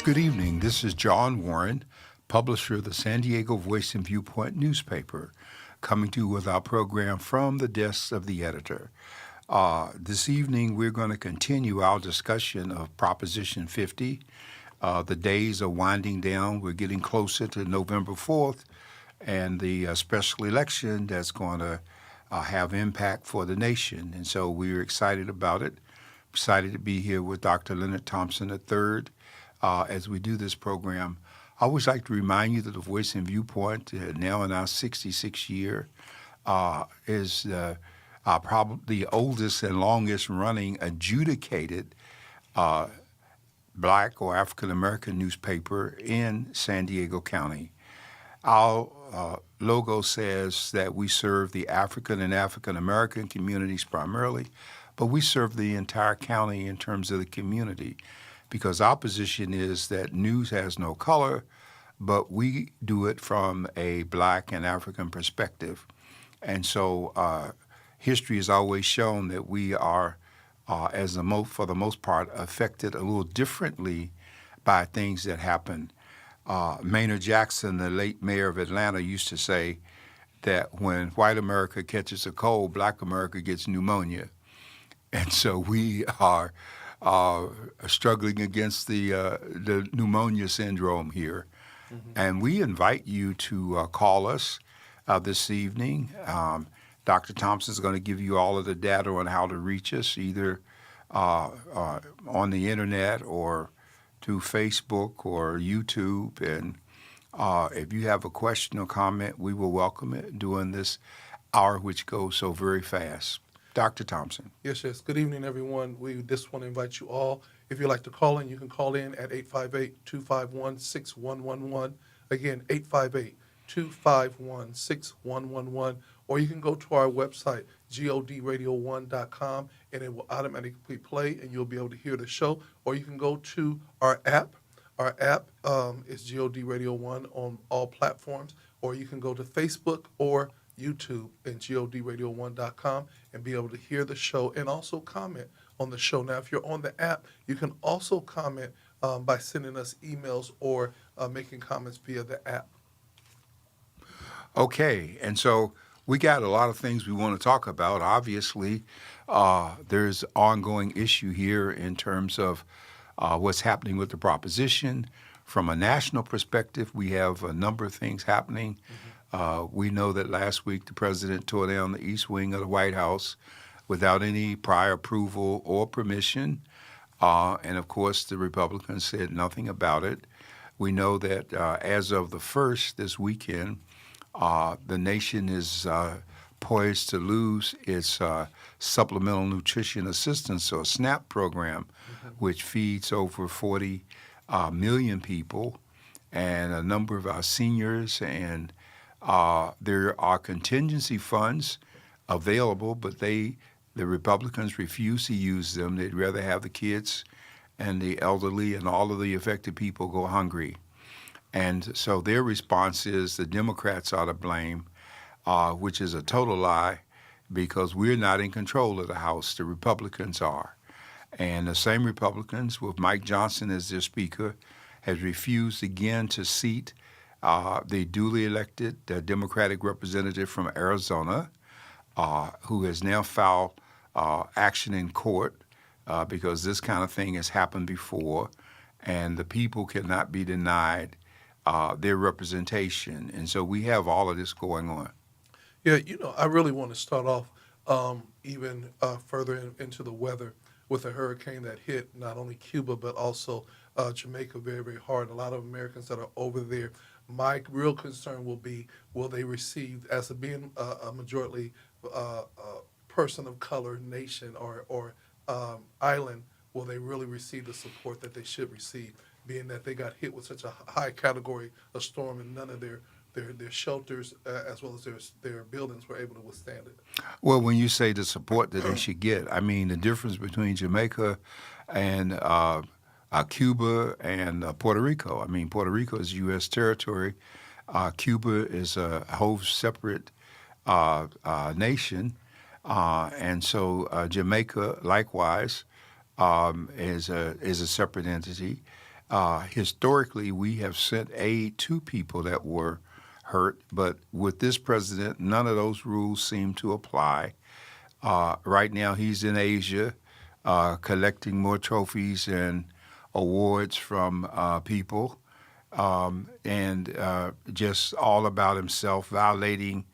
Good evening. This is John Warren, publisher of the San Diego Voice and Viewpoint newspaper, coming to you with our program from the desk of the editor. This evening, we're going to continue our discussion of Proposition 50. The days are winding down. We're getting closer to November 4th and the special election that's going to have impact for the nation. And so we're excited about it. Excited to be here with Dr. Leonard Thompson III as we do this program. I always like to remind you that the Voice and Viewpoint, now in our 66th year, is probably the oldest and longest running adjudicated Black or African American newspaper in San Diego County. Our logo says that we serve the African and African American communities primarily, but we serve the entire county in terms of the community, because our position is that news has no color, but we do it from a Black and African perspective. And so history has always shown that we are, for the most part, affected a little differently by things that happen. Maynard Jackson, the late mayor of Atlanta, used to say that when white America catches a cold, Black America gets pneumonia. And so we are struggling against the pneumonia syndrome here. Mm-hmm. And we invite you to call us this evening. Dr. Thompson is going to give you all of the data on how to reach us, either on the internet or through Facebook or YouTube. And if you have a question or comment, we will welcome it during this hour, which goes so very fast. Dr. Thompson. Yes. Good evening, everyone. We just want to invite you all. If you'd like to call in, you can call in at 858-251-6111. Again, 858-251-6111. Or you can go to our website, godradio1.com, and it will automatically play, and you'll be able to hear the show. Or you can go to our app. Our app is God Radio 1 on all platforms. Or you can go to Facebook or YouTube and godradio1.com and be able to hear the show and also comment on the show. Now, if you're on the app, you can also comment by sending us emails or making comments via the app. Okay, and so we got a lot of things we want to talk about. Obviously, there's ongoing issue here in terms of what's happening with the proposition. From a national perspective, we have a number of things happening. Mm-hmm. We know that last week the president tore down the east wing of the White House without any prior approval or permission. And, of course, the Republicans said nothing about it. We know that as of the 1st this weekend, the nation is poised to lose its Supplemental Nutrition Assistance, or SNAP program, mm-hmm. which feeds over 40 million people and a number of our seniors. And there are contingency funds available, but the Republicans refuse to use them. They'd rather have the kids and the elderly and all of the affected people go hungry. And so their response is the Democrats are to blame, which is a total lie, because we're not in control of the House. The Republicans are. And the same Republicans, with Mike Johnson as their speaker, has refused again to seat the duly elected Democratic representative from Arizona, who has now filed action in court because this kind of thing has happened before, and the people cannot be denied their representation. And so we have all of this going on. Yeah, I really want to start off even further into the weather with a hurricane that hit not only Cuba but also Jamaica very, very hard. A lot of Americans that are over there. My real concern will be, will they receive, as being a majority person of color nation or island, will they really receive the support that they should receive, being that they got hit with such a high category of storm and none of their shelters as well as their buildings were able to withstand it? Well, when you say the support that they should get, I mean the difference between Jamaica and Cuba and Puerto Rico. I mean, Puerto Rico is U.S. territory. Cuba is a whole separate nation. And so Jamaica, likewise, is a separate entity. Historically, we have sent aid to people that were hurt, but with this president, none of those rules seem to apply. Right now, he's in Asia collecting more trophies and awards from people and just all about himself, violating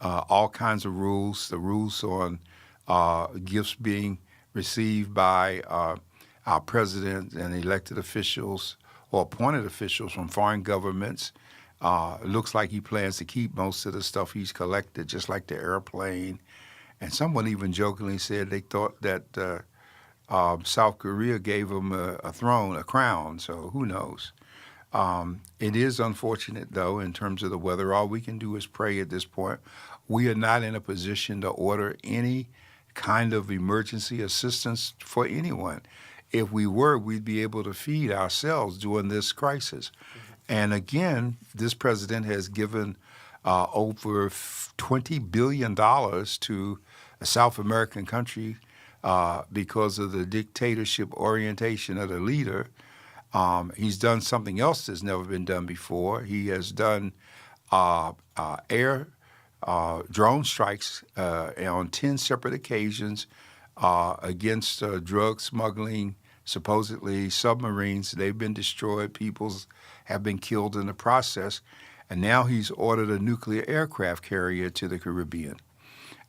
all kinds of rules, the rules on gifts being received by our president and elected officials or appointed officials from foreign governments. It looks like he plans to keep most of the stuff he's collected, just like the airplane. And someone even jokingly said they thought that South Korea gave him a throne, a crown, so who knows. It is unfortunate, though, in terms of the weather. All we can do is pray at this point. We are not in a position to order any kind of emergency assistance for anyone. If we were, we'd be able to feed ourselves during this crisis. And again, this president has given over $20 billion to a South American country because of the dictatorship orientation of the leader. He's done something else that's never been done before. He has done air drone strikes on 10 separate occasions against drug smuggling, supposedly submarines. They've been destroyed. People have been killed in the process. And now he's ordered a nuclear aircraft carrier to the Caribbean.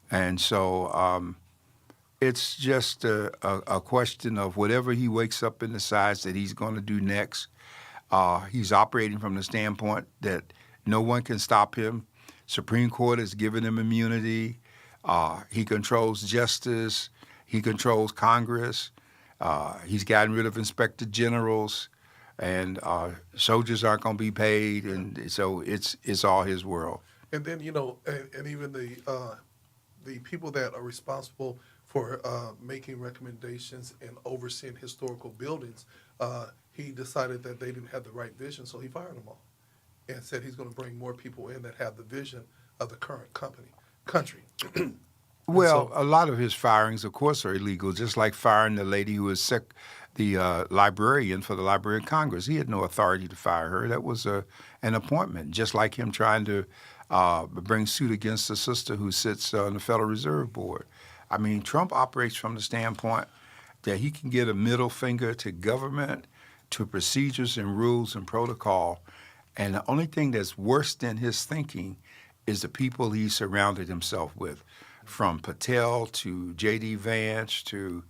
And so it's just a question of whatever he wakes up and decides that he's going to do next. He's operating from the standpoint that no one can stop him. Supreme Court has given him immunity. He controls justice. He controls Congress. He's gotten rid of inspector generals, and soldiers aren't going to be paid, and so it's all his world. And then and even the people that are responsible for making recommendations and overseeing historical buildings, he decided that they didn't have the right vision, so he fired them all, and said he's going to bring more people in that have the vision of the current country. Well, a lot of his firings, of course, are illegal, just like firing the lady who was the librarian for the Library of Congress. He had no authority to fire her. That was an appointment, just like him trying to bring suit against the sister who sits on the Federal Reserve Board. I mean, Trump operates from the standpoint that he can get a middle finger to government, to procedures and rules and protocol, and the only thing that's worse than his thinking is the people he surrounded himself with, from Patel to J.D. Vance to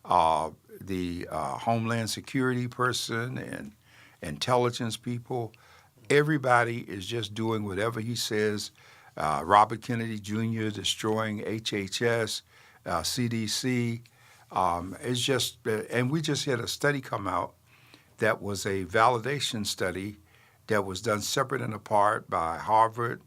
the Homeland Security person and intelligence people. Everybody is just doing whatever he says. Robert Kennedy Jr. destroying HHS, CDC. It's just, and we just had a study come out that was a validation study that was done separate and apart by Harvard,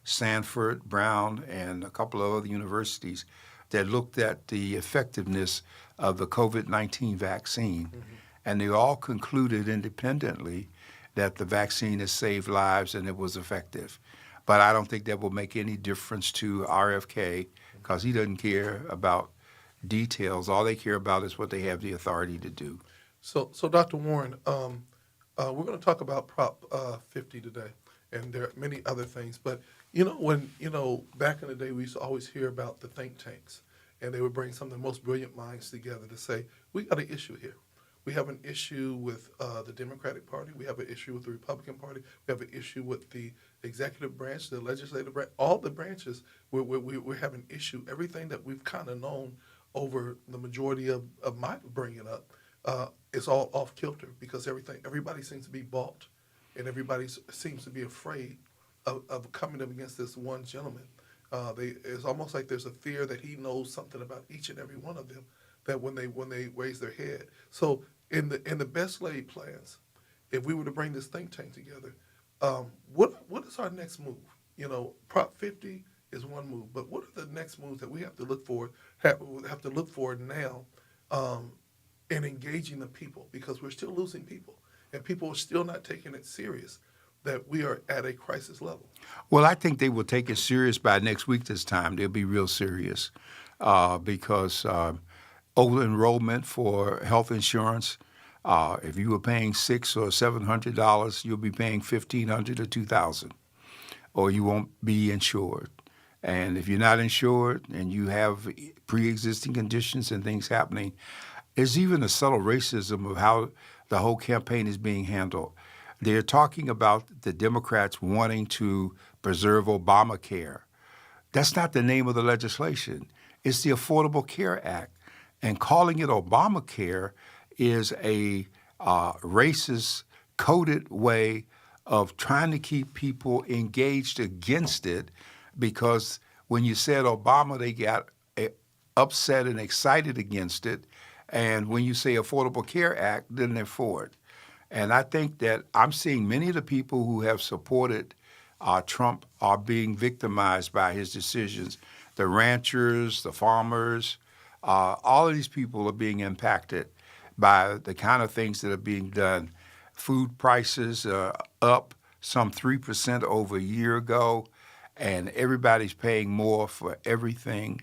Stanford, Brown, and a couple of other universities that looked at the effectiveness of the COVID-19 vaccine. Mm-hmm. And they all concluded independently that the vaccine has saved lives and it was effective. But I don't think that will make any difference to RFK because he doesn't care about details. All they care about is what they have the authority to do. So Dr. Warren, we're going to talk about Prop 50 today, and there are many other things. But, when back in the day, we used to always hear about the think tanks, and they would bring some of the most brilliant minds together to say, we got an issue here. We have an issue with the Democratic Party. We have an issue with the Republican Party. We have an issue with the executive branch, the legislative branch, all the branches. We have an issue. Everything that we've kind of known over the majority of my bringing up is all off kilter because everybody seems to be bought, and everybody seems to be afraid of coming up against this one gentleman. It's almost like there's a fear that he knows something about each and every one of them. That when they raise their head. So in the best laid plans, if we were to bring this think tank together, what is our next move? Prop 50 is one move, but what are the next moves that we have to look for? Have to look for now, in engaging the people because we're still losing people, and people are still not taking it serious that we are at a crisis level. Well, I think they will take it serious by next week. This time they'll be real serious because. Over enrollment for health insurance If you were paying $600 or $700, you'll be paying $1,500 or $2,000, or you won't be insured. And if you're not insured and you have pre-existing conditions and things happening, there's even a subtle racism of how the whole campaign is being handled. They're talking about the Democrats wanting to preserve Obamacare. That's not the name of the legislation. It's the Affordable Care Act. And calling it Obamacare is a racist, coded way of trying to keep people engaged against it, because when you said Obama, they got upset and excited against it. And when you say Affordable Care Act, then they're for it. And I think that I'm seeing many of the people who have supported Trump are being victimized by his decisions. The ranchers, the farmers, all of these people are being impacted by the kind of things that are being done. Food prices are up some 3% over a year ago, and everybody's paying more for everything.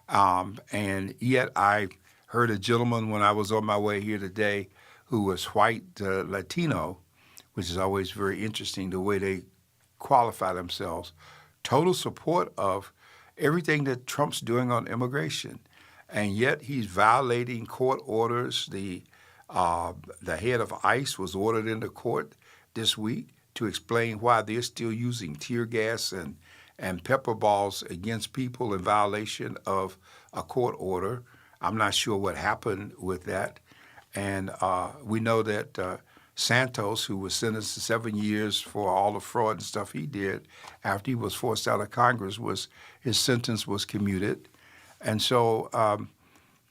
And yet I heard a gentleman when I was on my way here today who was white Latino, which is always very interesting the way they qualify themselves, total support of everything that Trump's doing on immigration. And yet he's violating court orders. The head of ICE was ordered into court this week to explain why they're still using tear gas and pepper balls against people in violation of a court order. I'm not sure what happened with that. And we know that Santos, who was sentenced to 7 years for all the fraud and stuff he did after he was forced out of Congress, his sentence was commuted. And so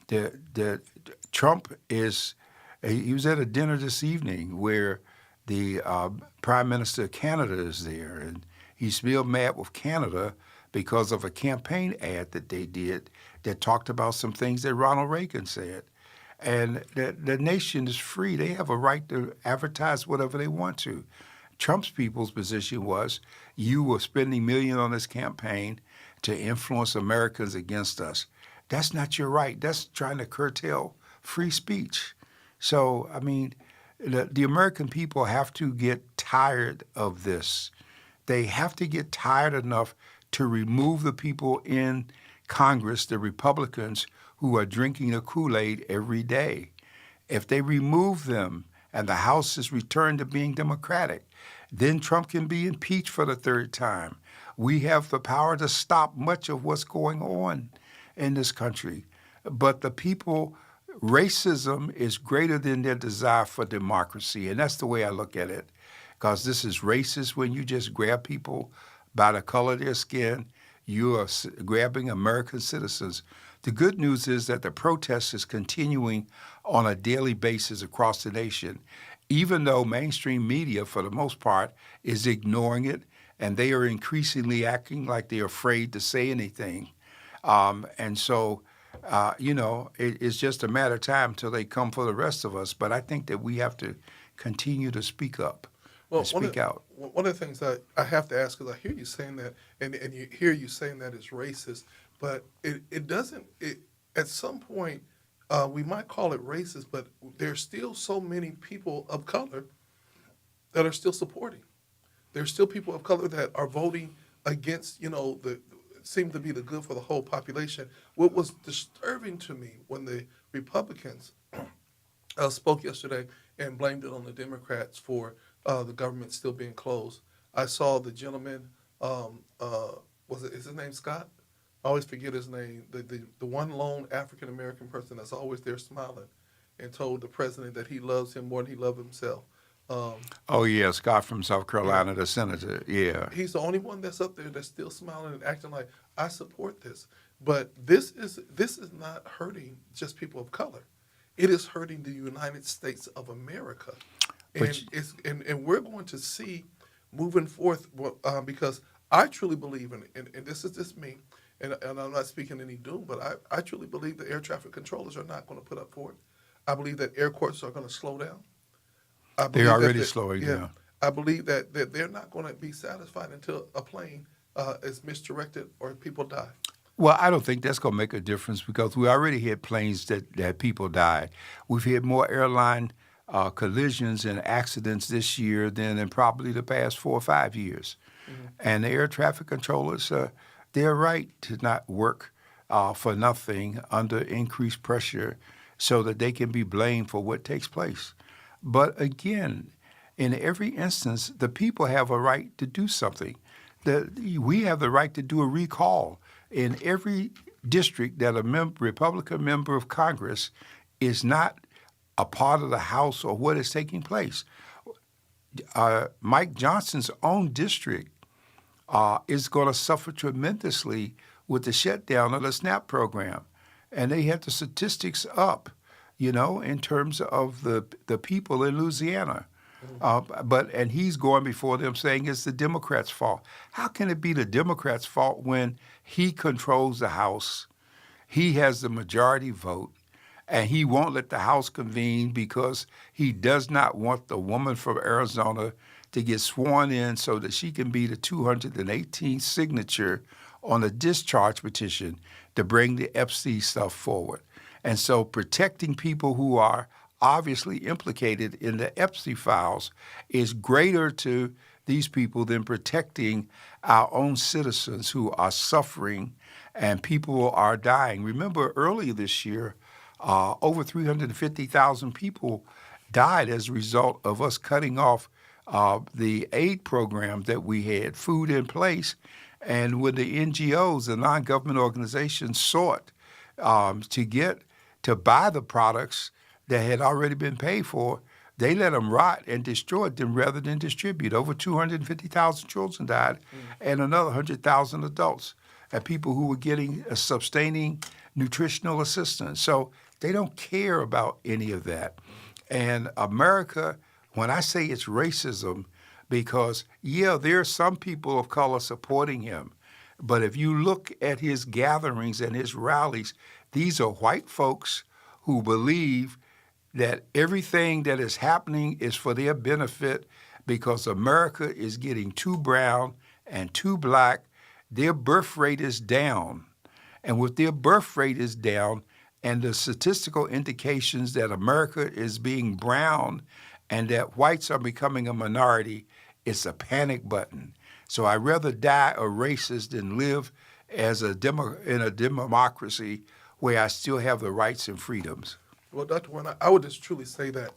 the Trump he was at a dinner this evening where the Prime Minister of Canada is there, and he's still mad with Canada because of a campaign ad that they did that talked about some things that Ronald Reagan said. And the nation is free. They have a right to advertise whatever they want to. Trump's people's position was, you were spending millions on this campaign to influence Americans against us. That's not your right. That's trying to curtail free speech. So, I mean, the American people have to get tired of this. They have to get tired enough to remove the people in Congress, the Republicans, who are drinking the Kool-Aid every day. If they remove them and the House is returned to being Democratic, then Trump can be impeached for the third time. We have the power to stop much of what's going on in this country. But the people, racism is greater than their desire for democracy, and that's the way I look at it. Because this is racist when you just grab people by the color of their skin. You are grabbing American citizens. The good news is that the protest is continuing on a daily basis across the nation, even though mainstream media, for the most part, is ignoring it, and they are increasingly acting like they're afraid to say anything. And so, it's just a matter of time till they come for the rest of us. But I think that we have to continue to speak up and speak out. One of the things that I have to ask, because I hear you saying that, and you hear you saying that it's racist, but it doesn't. At some point, we might call it racist, but there's still so many people of color that are still supporting. There's still people of color that are voting against, seem to be the good for the whole population. What was disturbing to me when the Republicans spoke yesterday and blamed it on the Democrats for the government still being closed. I saw the gentleman, is his name Scott? I always forget his name. The one lone African American person that's always there smiling, and told the president that he loves him more than he loves himself. Scott from South Carolina, the senator. Yeah, he's the only one that's up there that's still smiling and acting like, I support this. But this is not hurting just people of color. It is hurting the United States of America. And we're going to see moving forth, because I truly believe, and this is just me, and I'm not speaking any doom, but I truly believe the air traffic controllers are not going to put up for it. I believe that air courts are going to slow down. They're already slowing down. I believe that they're not going to be satisfied until a plane is misdirected or people die. Well, I don't think that's going to make a difference, because we already had planes that people died. We've had more airline collisions and accidents this year than in probably the past 4 or 5 years. And the air traffic controllers, they're right to not work for nothing under increased pressure so that they can be blamed for what takes place. But again, in every instance, the people have a right to do something. We have the right to do a recall in every district that a Republican member of Congress is not a part of the House or what is taking place. Mike Johnson's own district is going to suffer tremendously with the shutdown of the SNAP program. And they have the statistics up, in terms of the people in Louisiana. And he's going before them saying it's the Democrats' fault. How can it be the Democrats' fault when he controls the House, he has the majority vote, and he won't let the House convene because he does not want the woman from Arizona to get sworn in so that she can be the 218th signature on a discharge petition to bring the Epstein stuff forward. And so protecting people who are obviously implicated in the Epstein files is greater to these people than protecting our own citizens who are suffering and people are dying. Remember earlier this year, over 350,000 people died as a result of us cutting off the aid program that we had, food in place. And when the NGOs, the non-government organizations, sought to buy the products that had already been paid for, they let them rot and destroyed them rather than distribute. Over 250,000 children died, and another 100,000 adults, and people who were getting a sustaining nutritional assistance. So they don't care about any of that. And America, when I say it's racism, because, there are some people of color supporting him, but if you look at his gatherings and his rallies, these are white folks who believe that everything that is happening is for their benefit because America is getting too brown and too black. Their birth rate is down. And with their birth rate is down and the statistical indications that America is being brown and that whites are becoming a minority, it's a panic button. So I'd rather die a racist than live as in a democracy where I still have the rights and freedoms. Well, Dr. Warren, I would just truly say that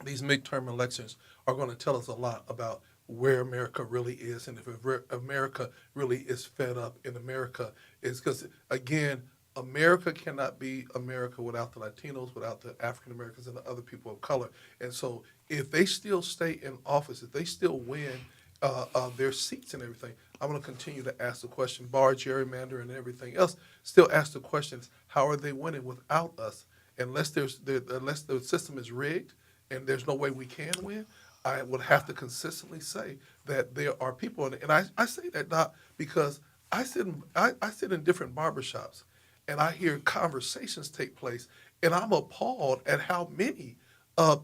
these midterm elections are going to tell us a lot about where America really is and if America really is fed up in America. Is because, again, America cannot be America without the Latinos, without the African Americans and the other people of color. And so if they still stay in office, if they still win their seats and everything, I'm going to continue to ask the question, bar gerrymander and everything else, still ask the questions, how are they winning without us? Unless the system is rigged and there's no way we can win, I would have to consistently say that there are people in it. And I say that not because I sit in different barbershops and I hear conversations take place, and I'm appalled at how many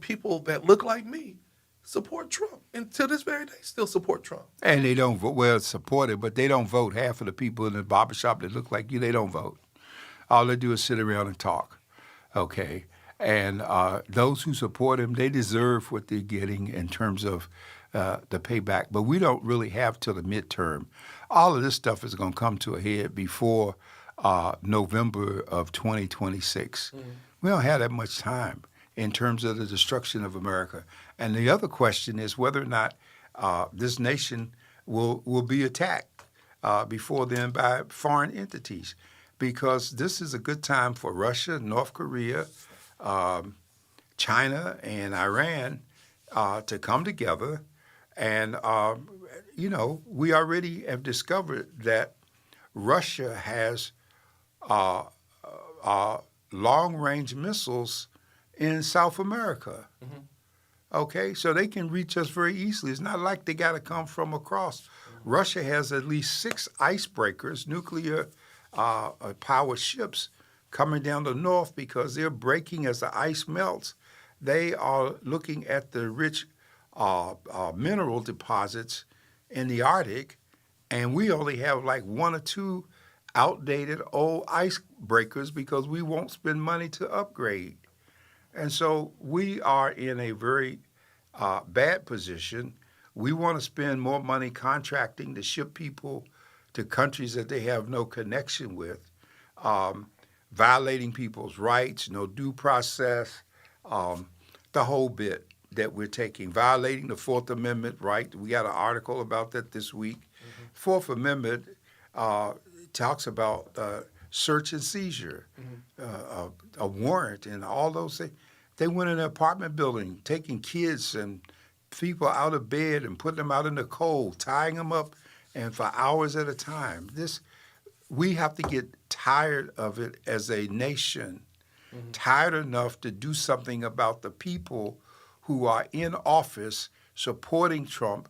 people that look like me support Trump, and to this very day still support Trump. And they don't vote, well, support it, but they don't vote. Half of the people in the barbershop that look like you, they don't vote. All they do is sit around and talk, okay? And those who support him, they deserve what they're getting in terms of the payback. But we don't really have till the midterm. All of this stuff is going to come to a head before November of 2026. Mm-hmm. We don't have that much time in terms of the destruction of America. And the other question is whether or not this nation will be attacked before then by foreign entities, because this is a good time for Russia, North Korea, China, and Iran to come together. And, we already have discovered that Russia has long-range missiles in South America. Mm-hmm. Okay, so they can reach us very easily. It's not like they got to come from across. Mm-hmm. Russia has at least 6 icebreakers, nuclear powered ships coming down the north because they're breaking as the ice melts. They are looking at the rich mineral deposits in the Arctic, and we only have like 1 or 2 outdated old icebreakers because we won't spend money to upgrade. And so we are in a very bad position. We want to spend more money contracting to ship people to countries that they have no connection with, um, violating people's rights, no due process, um, the whole bit that we're taking, violating the Fourth Amendment right. We got an article about that this week. Mm-hmm. Fourth Amendment uh, talks about search and seizure, a warrant, and all those things. They went in an apartment building, taking kids and people out of bed and putting them out in the cold, tying them up, and for hours at a time. We have to get tired of it as a nation, tired enough to do something about the people who are in office supporting Trump,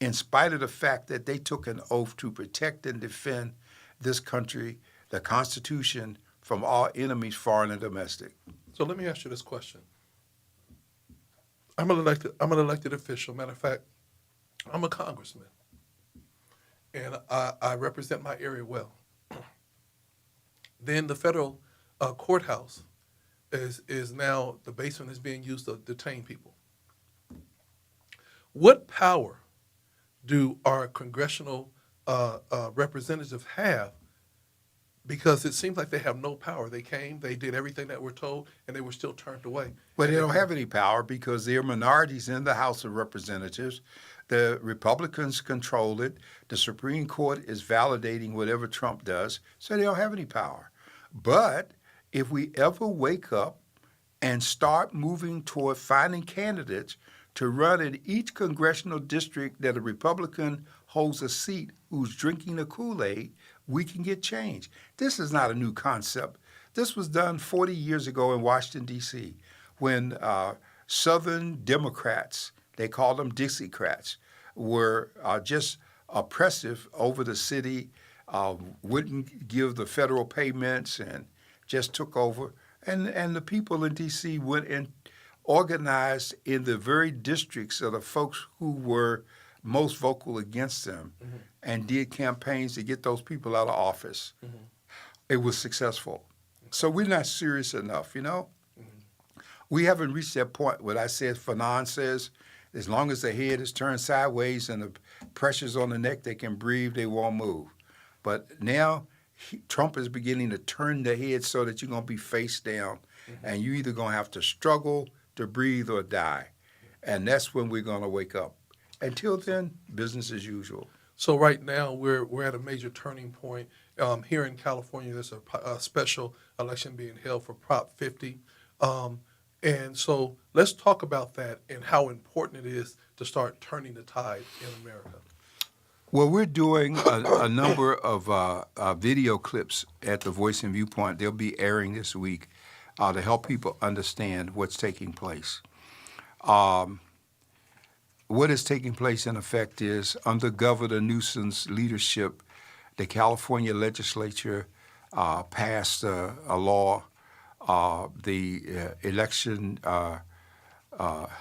in spite of the fact that they took an oath to protect and defend this country, the Constitution, from all enemies, foreign and domestic. So let me ask you this question. I'm an elected official. Matter of fact, I'm a congressman, and I represent my area well. Then the federal courthouse is now, the basement is being used to detain people. What power do our congressional representatives have? Because it seems like they have no power. They came, they did everything that we're told, and they were still turned away. Well, And they don't have any power because they're minorities in the House of Representatives. The Republicans control it. The Supreme Court is validating whatever Trump does, so they don't have any power. But if we ever wake up and start moving toward finding candidates to run in each congressional district that a Republican holds a seat who's drinking the Kool-Aid, we can get change. This is not a new concept. This was done 40 years ago in Washington, D.C., when Southern Democrats, they called them Dixiecrats, were just oppressive over the city, wouldn't give the federal payments, and just took over. And the people in D.C. went and organized in the very districts of the folks who were most vocal against them, and did campaigns to get those people out of office. It was successful. So we're not serious enough, you know? We haven't reached that point. What I said, Fanon says, as long as the head is turned sideways and the pressure's on the neck, they can breathe, they won't move. But now Trump is beginning to turn the head so that you're going to be face down, and you're either going to have to struggle to breathe or die. And that's when we're going to wake up. Until then, business as usual. So right now we're at a major turning point. Here in California, there's a special election being held for Prop 50. And so let's talk about that and how important it is to start turning the tide in America. Well, we're doing a number of video clips at the Voice and Viewpoint. They'll be airing this week to help people understand what's taking place. What is taking place, in effect, is under Governor Newsom's leadership, the California legislature passed a law, the Election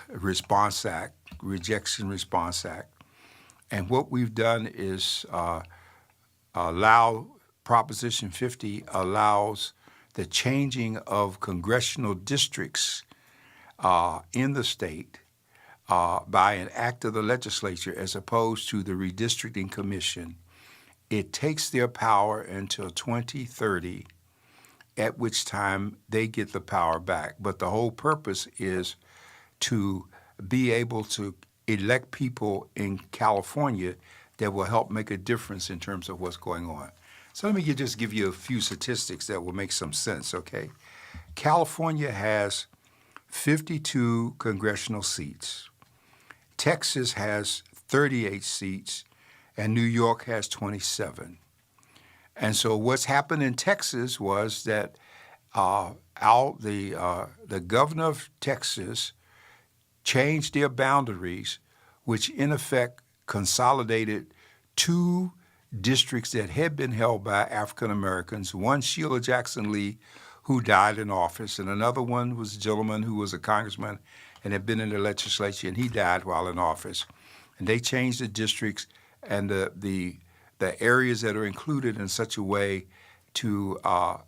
Response Act, Rejection Response Act. And what we've done is allow Proposition 50 allows the changing of congressional districts in the state by an act of the legislature as opposed to the redistricting commission. It takes their power until 2030, at which time they get the power back. But the whole purpose is to be able to elect people in California that will help make a difference in terms of what's going on. So let me just give you a few statistics that will make some sense, okay? California has 52 congressional seats. Texas has 38 seats, and New York has 27. And so what's happened in Texas was that the governor of Texas changed their boundaries, which in effect consolidated two districts that had been held by African Americans. One, Sheila Jackson Lee, who died in office, and another one was a gentleman who was a congressman and had been in the legislature, and he died while in office. And they changed the districts and the areas that are included in such a way to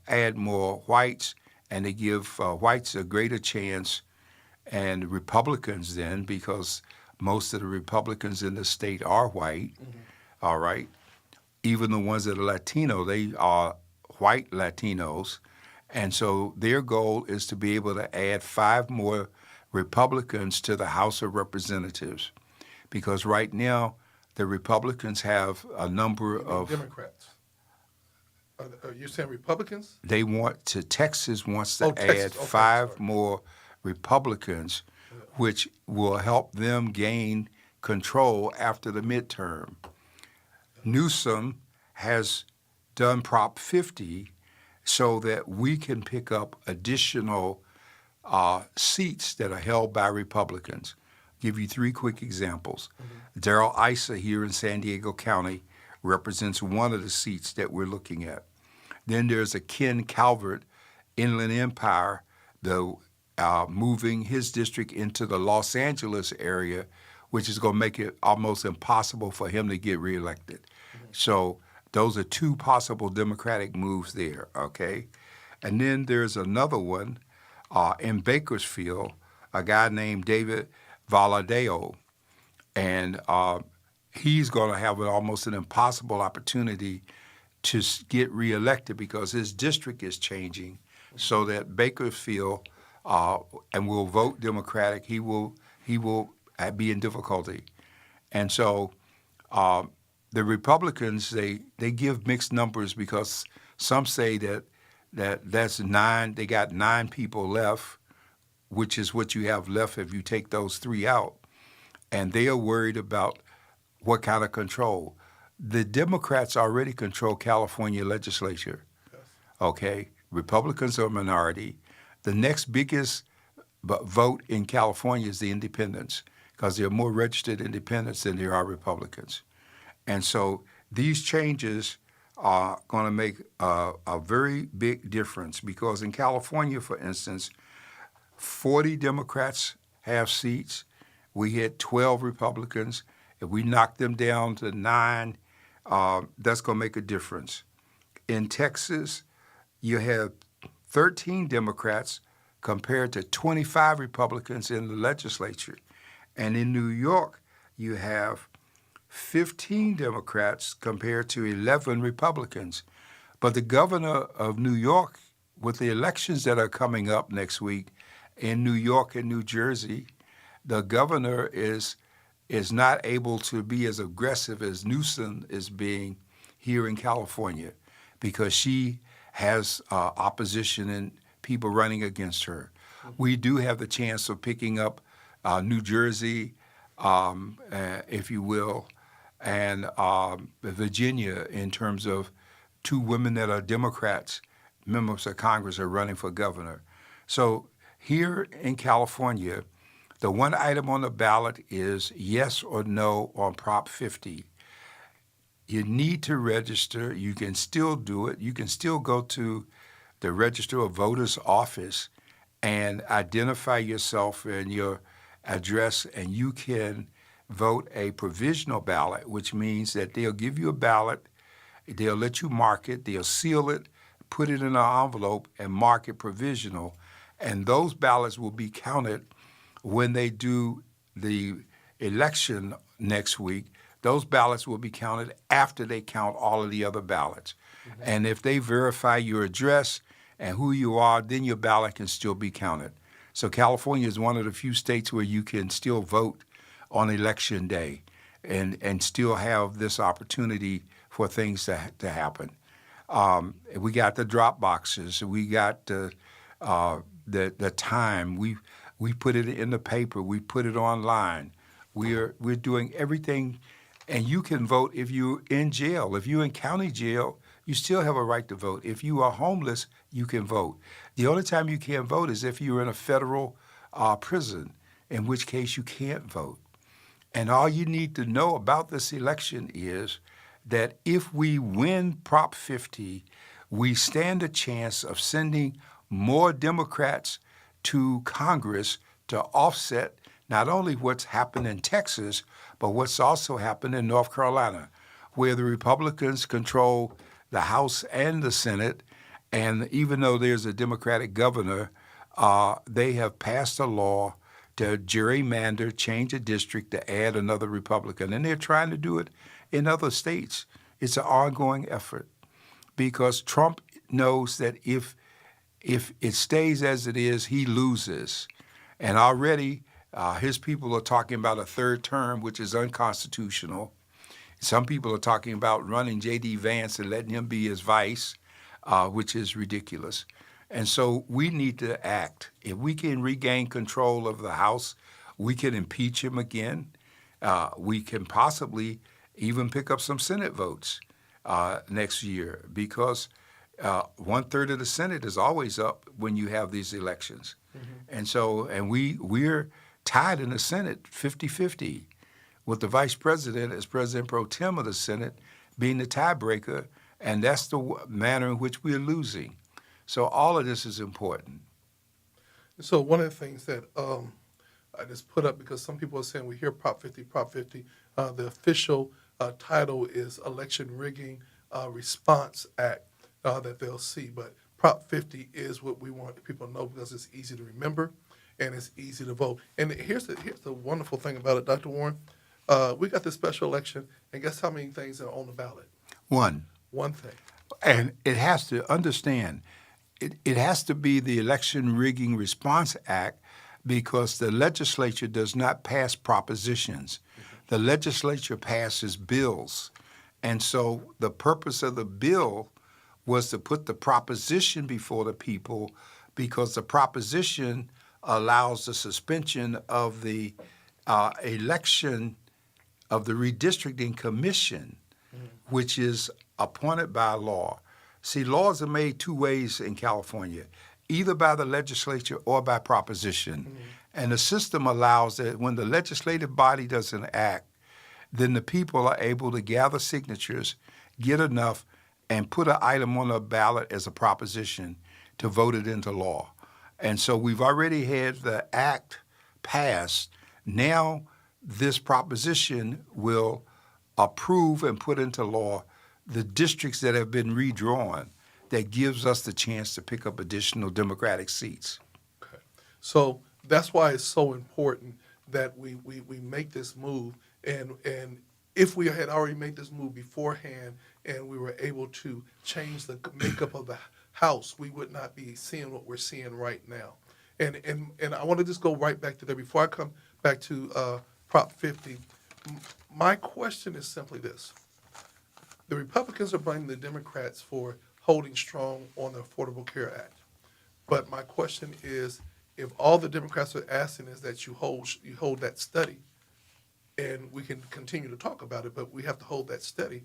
add more whites and they give whites a greater chance, and Republicans then, because most of the Republicans in the state are white, all right? Even the ones that are Latino, they are white Latinos. And so their goal is to be able to add 5 more Republicans to the House of Representatives. Because right now, the Republicans have a number of. Democrats. Are you saying Republicans? They want to, Texas wants to Oh, Texas. add Okay, 5 sorry. more Republicans, which will help them gain control after the midterm. Newsom has done Prop 50 so that we can pick up additional seats that are held by Republicans. Give you 3 quick examples. Darrell Issa here in San Diego County represents one of the seats that we're looking at. Then there's a Ken Calvert, Inland Empire, moving his district into the Los Angeles area, which is going to make it almost impossible for him to get reelected. So those are 2 possible Democratic moves there, okay? And then there's another one in Bakersfield, a guy named David Valadao, and he's going to have almost an impossible opportunity to get reelected because his district is changing, so that Bakersfield and will vote Democratic. He will be in difficulty, and so the Republicans they give mixed numbers because some say that's 9. They got 9 people left, which is what you have left if you take those 3 out, and they are worried about what kind of control. The Democrats already control California legislature. Yes. Okay, Republicans are a minority. The next biggest vote in California is the independents because there are more registered independents than there are Republicans. And so these changes are going to make a very big difference because in California, for instance, 40 Democrats have seats. We had 12 Republicans. If we knock them down to 9, that's going to make a difference. In Texas, you have 13 Democrats compared to 25 Republicans in the legislature. And in New York, you have 15 Democrats compared to 11 Republicans. But the governor of New York, with the elections that are coming up next week in New York and New Jersey, the governor is not able to be as aggressive as Newsom is being here in California because she has opposition and people running against her. We do have the chance of picking up New Jersey, if you will, and Virginia in terms of 2 women that are Democrats, members of Congress, are running for governor. So here in California, the one item on the ballot is yes or no on Prop 50. You need to register. You can still do it. You can still go to the Register of Voters office and identify yourself and your address, and you can vote a provisional ballot, which means that they'll give you a ballot, they'll let you mark it, they'll seal it, put it in an envelope, and mark it provisional. And those ballots will be counted when they do the election next week. Those ballots will be counted after they count all of the other ballots. Mm-hmm. And if they verify your address and who you are, then your ballot can still be counted. So California is one of the few states where you can still vote on election day and still have this opportunity for things to happen. We got the drop boxes. We got the time. We put it in the paper. We put it online. We're doing everything, and you can vote if you're in jail. If you're in county jail, you still have a right to vote. If you are homeless, you can vote. The only time you can't vote is if you're in a federal prison, in which case you can't vote. And all you need to know about this election is that if we win Prop 50, we stand a chance of sending more Democrats to Congress to offset not only what's happened in Texas, but what's also happened in North Carolina, where the Republicans control the House and the Senate, And even though there's a Democratic governor, they have passed a law to gerrymander, change a district to add another Republican. And they're trying to do it in other states. It's an ongoing effort because Trump knows that if it stays as it is, he loses. And already his people are talking about a third term, which is unconstitutional. Some people are talking about running J.D. Vance and letting him be his vice, which is ridiculous. And so we need to act. If we can regain control of the House, we can impeach him again. We can possibly even pick up some Senate votes next year because 1/3 of the Senate is always up when you have these elections. Mm-hmm. And we're tied in the Senate 50-50 with the vice president as president pro tem of the Senate being the tiebreaker, and that's the manner in which we're losing. So all of this is important. So one of the things that I just put up, because some people are saying we hear Prop 50, the official title is Election Rigging Response Act that they'll see. But Prop 50 is what we want people to know because it's easy to remember and it's easy to vote. And here's the wonderful thing about it, Dr. Warren. We got this special election, and guess how many things are on the ballot? One thing. And it has to understand, it has to be the Election Rigging Response Act because the legislature does not pass propositions. Mm-hmm. The legislature passes bills. And so the purpose of the bill was to put the proposition before the people because the proposition allows the suspension of the election of the redistricting commission, which is appointed by law. See, laws are made two ways in California, either by the legislature or by proposition. Mm-hmm. And the system allows that when the legislative body doesn't act, then the people are able to gather signatures, get enough, and put an item on a ballot as a proposition to vote it into law. And so we've already had the act passed. Now this proposition will approve and put into law the districts that have been redrawn that gives us the chance to pick up additional Democratic seats. Okay. So that's why it's so important that we make this move. And if we had already made this move beforehand and we were able to change the makeup of the House, we would not be seeing what we're seeing right now. And I want to just go right back to there. Before I come back to Prop 50, my question is simply this. The Republicans are blaming the Democrats for holding strong on the Affordable Care Act. But my question is, if all the Democrats are asking is that you hold that steady, and we can continue to talk about it, but we have to hold that steady,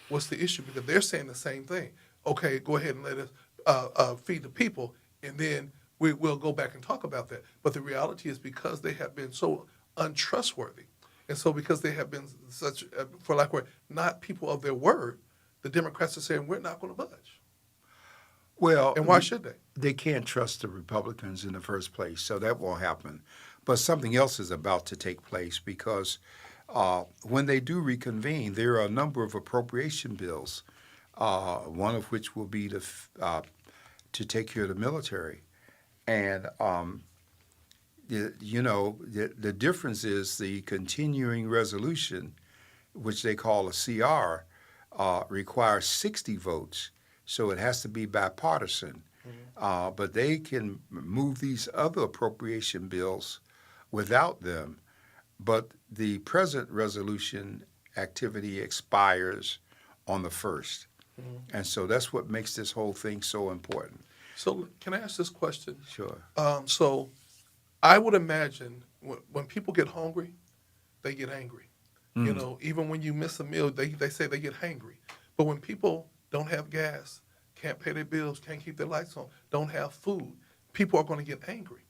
what's the issue? Because they're saying the same thing. Okay, go ahead and let us feed the people, and then we'll go back and talk about that. But the reality is because they have been so untrustworthy, and so because they have been such, for lack of a word, not people of their word, the Democrats are saying we're not going to budge. Well, and why should they? They can't trust the Republicans in the first place, so that won't happen. But something else is about to take place because when they do reconvene, there are a number of appropriation bills, one of which will be to take care of the military. And the difference is the continuing resolution, which they call a CR, requires 60 votes, so it has to be bipartisan. Mm-hmm. But they can move these other appropriation bills without them. But the present resolution activity expires on the 1st. Mm-hmm. And so that's what makes this whole thing so important. So can I ask this question? Sure. So I would imagine when people get hungry, they get angry. Mm. You know, even when you miss a meal, they say they get hangry. But when people don't have gas, can't pay their bills, can't keep their lights on, don't have food, people are going to get angry.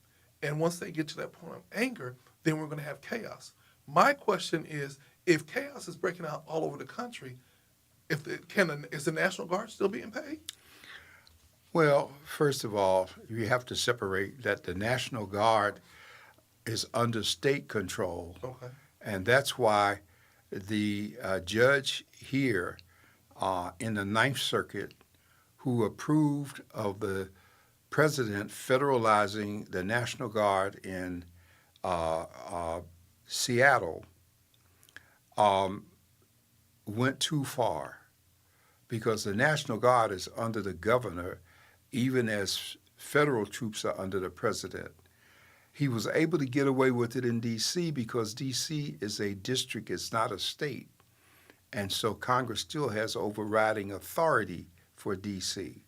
And once they get to that point of anger, then we're going to have chaos. My question is, if chaos is breaking out all over the country, is the National Guard still being paid? Well, first of all, you have to separate that the National Guard is under state control. Okay. And that's why the judge here in the Ninth Circuit who approved of the president federalizing the National Guard in Seattle went too far, because the National Guard is under the governor, even as federal troops are under the president. He was able to get away with it in D.C. because D.C. is a district, it's not a state. And so Congress still has overriding authority for D.C.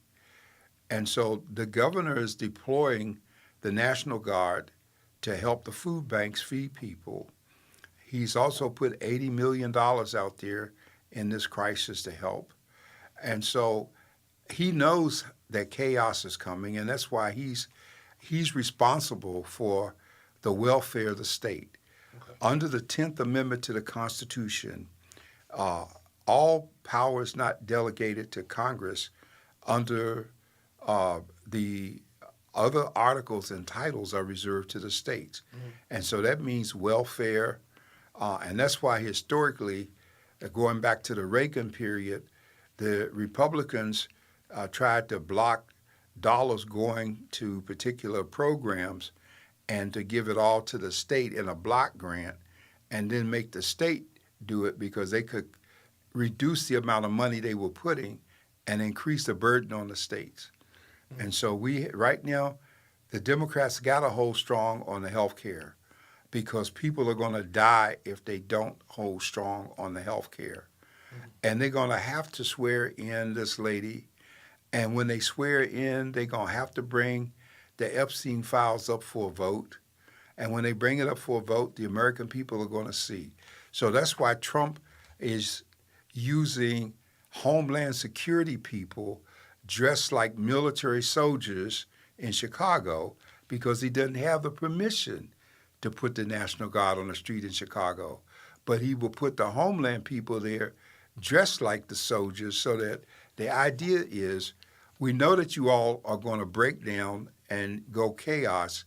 And so the governor is deploying the National Guard to help the food banks feed people. He's also put $80 million out there in this crisis to help. And so he knows that chaos is coming, and that's why he's responsible for the welfare of the state. Okay. Under the 10th Amendment to the Constitution, all power is not delegated to Congress under the other articles and titles are reserved to the states. Mm-hmm. And so that means welfare, and that's why historically, going back to the Reagan period, the Republicans tried to block dollars going to particular programs and to give it all to the state in a block grant and then make the state do it because they could reduce the amount of money they were putting and increase the burden on the states. Mm-hmm. And so right now, the Democrats got to hold strong on the health care because people are going to die if they don't hold strong on the health care. Mm-hmm. And they're going to have to swear in this lady. And when they swear in, they're going to have to bring the Epstein files up for a vote. And when they bring it up for a vote, the American people are going to see. So that's why Trump is using Homeland Security people dressed like military soldiers in Chicago because he doesn't have the permission to put the National Guard on the street in Chicago. But he will put the Homeland people there dressed like the soldiers so that the idea is we know that you all are going to break down and go chaos,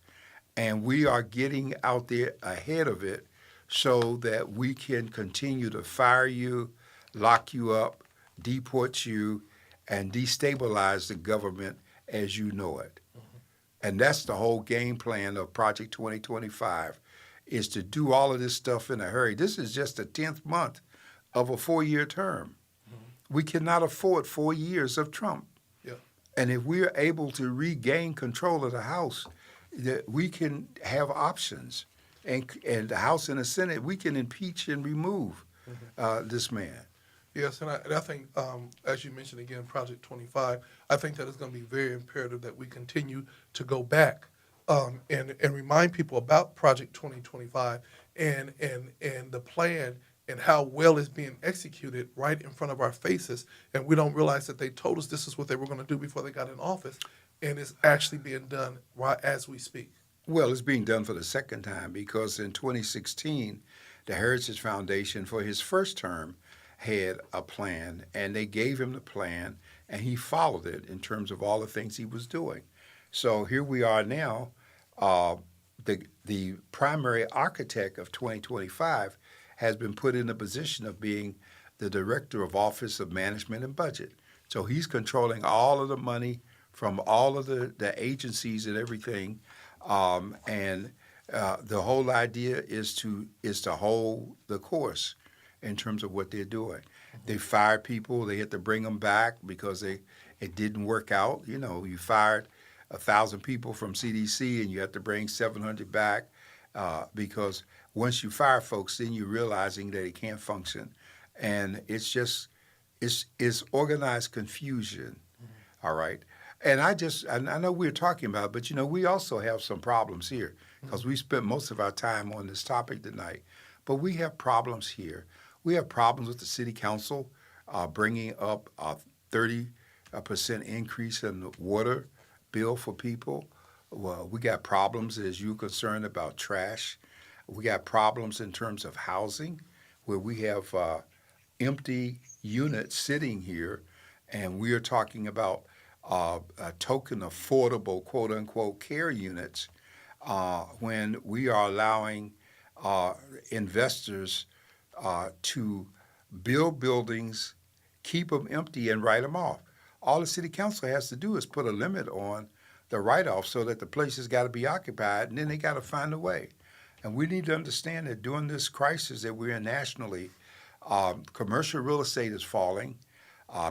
and we are getting out there ahead of it so that we can continue to fire you, lock you up, deport you, and destabilize the government as you know it. Mm-hmm. And that's the whole game plan of Project 2025, is to do all of this stuff in a hurry. This is just the 10th month of a 4-year term. Mm-hmm. We cannot afford 4 years of Trump. Yeah. And if we are able to regain control of the House, that we can have options. And the House and the Senate, we can impeach and remove this man. Yes, and I think, as you mentioned again, Project 25, I think that it's going to be very imperative that we continue to go back and remind people about Project 2025 and the plan and how well it's being executed right in front of our faces. And we don't realize that they told us this is what they were going to do before they got in office, and it's actually being done right as we speak. Well, it's being done for the second time because in 2016, the Heritage Foundation for his first term had a plan, and they gave him the plan, and he followed it in terms of all the things he was doing. So here we are now. The primary architect of 2025 has been put in a position of being the Director of Office of Management and Budget. So he's controlling all of the money from all of the agencies and everything, and the whole idea is to hold the course in terms of what they're doing. Mm-hmm. They fired people. They had to bring them back because it didn't work out. You know, you fired 1,000 people from CDC and you have to bring 700 back because once you fire folks, then you're realizing that it can't function. And it's just, it's organized confusion, mm-hmm. All right? And I know we're talking about it, but, you know, we also have some problems here because we spent most of our time on this topic tonight. But we have problems here. We have problems with the city council bringing up a 30% increase in the water bill for people. Well, we got problems, as you're concerned, about trash. We got problems in terms of housing, where we have empty units sitting here, and we are talking about token affordable, quote unquote, care units when we are allowing investors to build buildings, keep them empty, and write them off. all the city council has to do is put a limit on the write-off so that the place has got to be occupied, and then they got to find a way. And we need to understand that during this crisis that we're in nationally, commercial real estate is falling.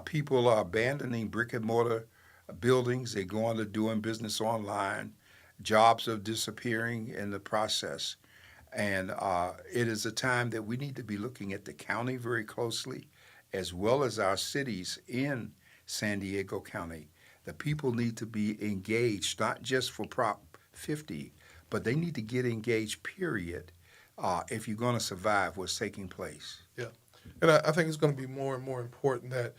People are abandoning brick and mortar buildings. They're going to doing business online. Jobs are disappearing in the process. And it is a time that we need to be looking at the county very closely, as well as our cities in San Diego County. The people need to be engaged, not just for Prop 50, but they need to get engaged, period, if you're going to survive what's taking place. Yeah. And I think it's going to be more and more important that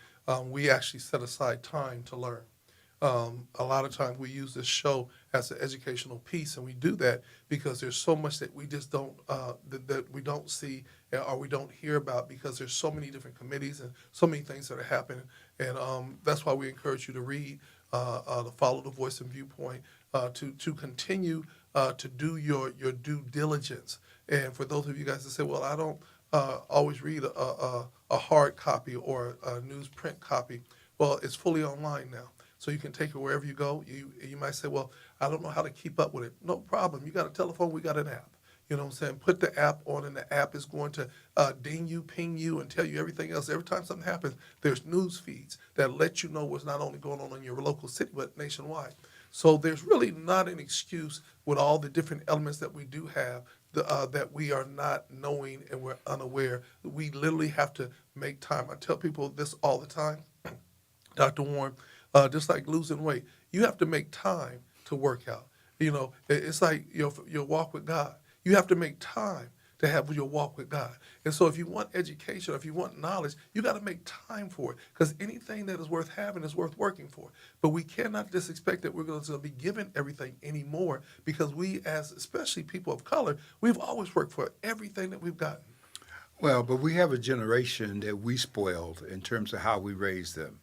we actually set aside time to learn. A lot of times we use this show as an educational piece, and we do that because there's so much that we just don't that we don't see or we don't hear about because there's so many different committees and so many things that are happening. And that's why we encourage you to read, to follow the voice and viewpoint, to continue to do your due diligence. And for those of you guys that say, well, I don't always read a hard copy or a newsprint copy, well, it's fully online now. So you can take it wherever you go. You might say, well, I don't know how to keep up with it. No problem. You got a telephone, we got an app. You know what I'm saying? Put the app on, and the app is going to ding you, ping you, and tell you everything else. Every time something happens, there's news feeds that let you know what's not only going on in your local city, but nationwide. So there's really not an excuse with all the different elements that we do have that we are not knowing and we're unaware. We literally have to make time. I tell people this all the time, Dr. Warren, just like losing weight, you have to make time to work out. You know, it's like your walk with God. You have to make time to have your walk with God. And so if you want education, or if you want knowledge, you got to make time for it, because anything that is worth having is worth working for. But we cannot just expect that we're going to be given everything anymore, because we, as especially people of color, we've always worked for everything that we've gotten. Well, but we have a generation that we spoiled in terms of how we raised them.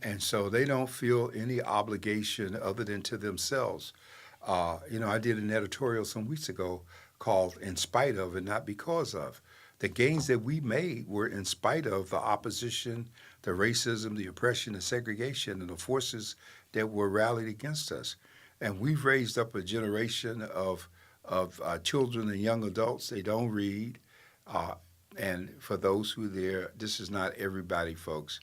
And so they don't feel any obligation other than to themselves. I did an editorial some weeks ago called In Spite of and Not Because of. The gains that we made were in spite of the opposition, the racism, the oppression, the segregation, and the forces that were rallied against us. And we've raised up a generation of children and young adults. They don't read. And for those who are there, this is not everybody, folks,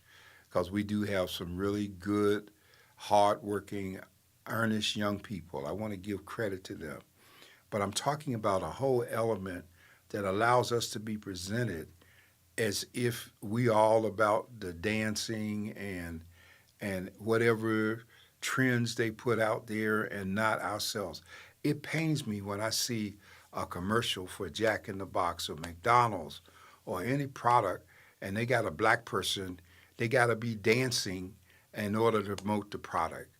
because we do have some really good, hardworking, earnest young people. I want to give credit to them. But I'm talking about a whole element that allows us to be presented as if we all about the dancing and whatever trends they put out there, and not ourselves. It pains me when I see a commercial for Jack in the Box or McDonald's or any product, and they got a black person. They got to be dancing in order to promote the product.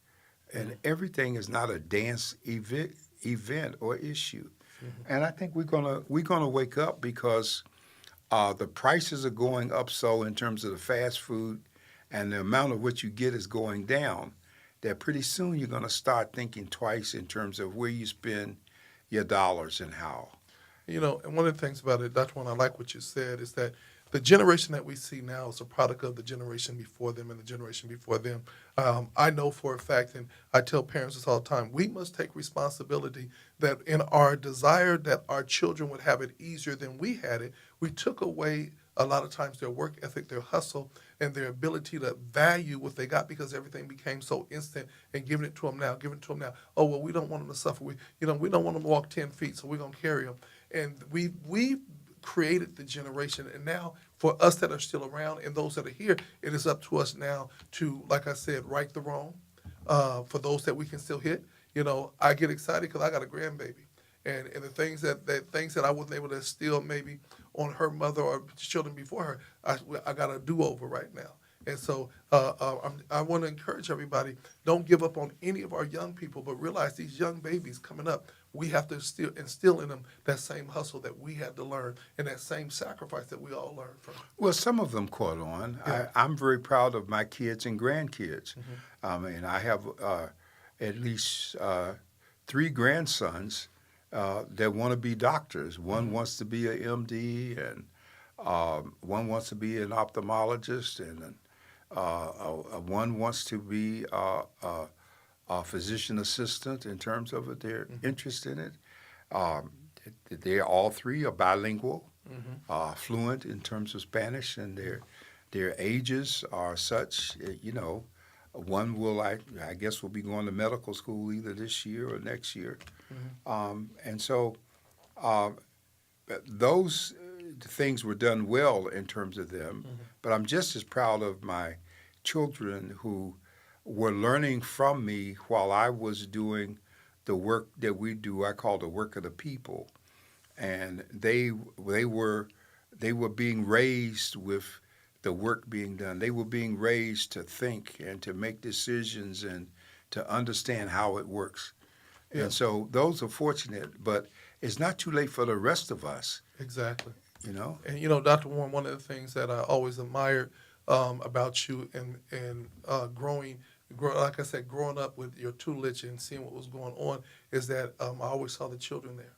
And everything is not a dance event or issue. And I think we're gonna wake up, because the prices are going up so in terms of the fast food, and the amount of what you get is going down, that pretty soon you're going to start thinking twice in terms of where you spend your dollars and how. You know, and one of the things about it, Dr. One, I like what you said, is that the generation that we see now is a product of the generation before them and the generation before them. I know for a fact, and I tell parents this all the time, we must take responsibility that in our desire that our children would have it easier than we had it, we took away a lot of times their work ethic, their hustle, and their ability to value what they got, because everything became so instant and giving it to them now, giving it to them now. Oh, well, we don't want them to suffer. We don't want them to walk 10 feet, so we're going to carry them. And we created the generation, and now for us that are still around and those that are here, it is up to us now to, like I said, right the wrong. For those that we can still hit, I get excited because I got a grandbaby, and the things that I wasn't able to steal maybe on her mother or children before her, I got a do-over right now. And so I want to encourage everybody, don't give up on any of our young people, but realize these young babies coming up, we have to instill in them that same hustle that we had to learn, and that same sacrifice that we all learned from. Well, some of them caught on. Yeah. I'm very proud of my kids and grandkids. And I have at least 3 grandsons that want to be doctors. One wants to be an MD, and one wants to be an ophthalmologist, and One wants to be a physician assistant in terms of their interest in it. Um, they all three are bilingual, fluent in terms of Spanish, and their ages are such. One will I guess will be going to medical school either this year or next year, and so those things were done well in terms of them. But I'm just as proud of my children who were learning from me while I was doing the work that we do. I call the work of the people, and they were being raised with the work being done. They were being raised to think and to make decisions and to understand how it works. Yeah, And so those are fortunate, but it's not too late for the rest of us, exactly. you know? And Dr. Warren, one of the things that I always admired about you and like I said, growing up with your tutelage and seeing what was going on is that I always saw the children there.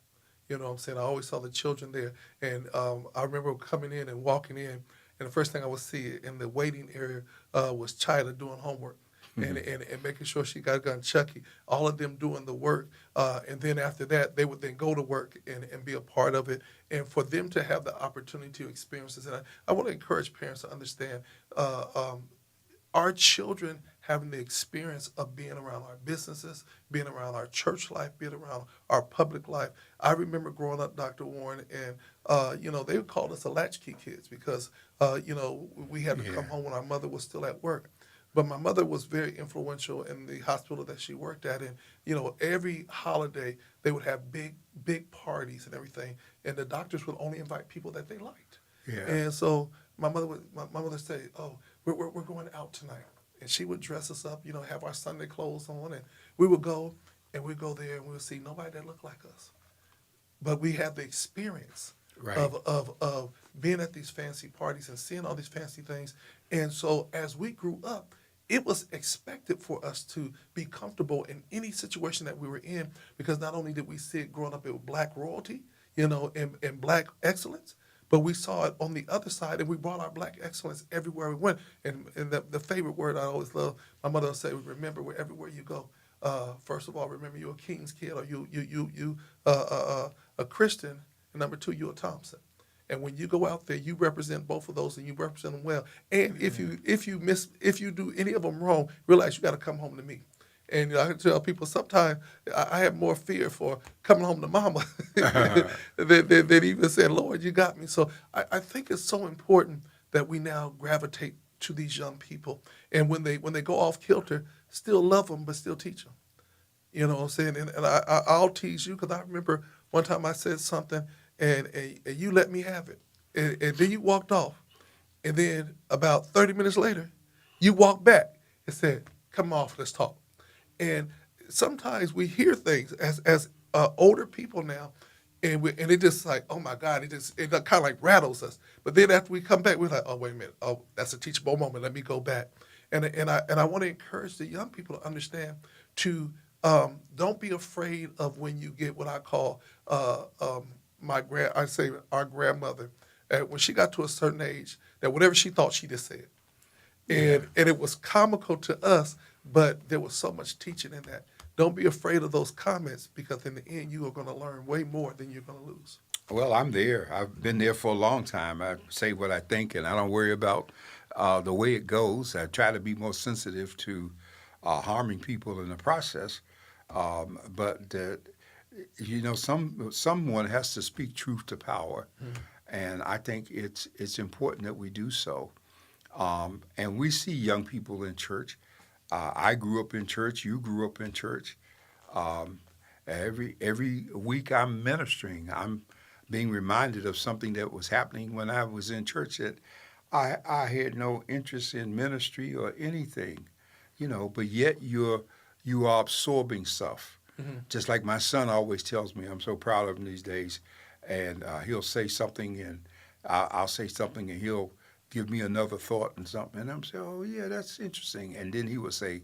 You know what I'm saying? I always saw the children there. And I remember coming in and walking in, and the first thing I would see in the waiting area was Chida doing homework. And making sure she got gun Chucky, all of them doing the work. And then after that, they would then go to work and be a part of it. And for them to have the opportunity to experience this. And I want to encourage parents to understand our children having the experience of being around our businesses, being around our church life, being around our public life. I remember growing up, Dr. Warren, and they would call us the latchkey kids because we had to come home when our mother was still at work. But my mother was very influential in the hospital that she worked at, and every holiday they would have big parties and everything, and the doctors would only invite people that they liked. Yeah. And so my mother would say, "Oh, we're going out tonight," and she would dress us up, have our Sunday clothes on, and we would go there and we would see nobody that looked like us, but we had the experience Right. of being at these fancy parties and seeing all these fancy things. And so as we grew up, it was expected for us to be comfortable in any situation that we were in, because not only did we see it growing up with black royalty, and black excellence, but we saw it on the other side, and we brought our black excellence everywhere we went. And the favorite word I always love, my mother would say, remember, everywhere you go, first of all, remember you're a King's kid, or you a Christian, and number two, you're a Thompson. And when you go out there, you represent both of those, and you represent them well. And if you do any of them wrong, realize you got to come home to me. And I tell people sometimes I have more fear for coming home to mama than even saying, Lord, you got me. So I think it's so important that we now gravitate to these young people. And when they go off kilter, still love them, but still teach them. You know what I'm saying? And I'll tease you, because I remember one time I said something, and you let me have it. And then you walked off. And then about 30 minutes later, you walked back and said, come off, let's talk. And sometimes we hear things as older people now, and it just like, oh my God, it kind of like rattles us. But then after we come back, we're like, oh, wait a minute. Oh, that's a teachable moment. Let me go back. And I want to encourage the young people to understand to don't be afraid of when you get what I call our grandmother. When she got to a certain age, that whatever she thought, she just said. And it was comical to us, but there was so much teaching in that. Don't be afraid of those comments, because in the end, you are going to learn way more than you're going to lose. Well, I'm there. I've been there for a long time. I say what I think, and I don't worry about the way it goes. I try to be more sensitive to harming people in the process. But someone has to speak truth to power, and I think it's important that we do so. And we see young people in church. I grew up in church. You grew up in church. Every week I'm ministering. I'm being reminded of something that was happening when I was in church that I had no interest in ministry or anything, but yet you are absorbing stuff. Just like my son always tells me, I'm so proud of him these days, and he'll say something, and I'll say something, and he'll give me another thought and something, and I'm saying, oh yeah, that's interesting. And then he would say,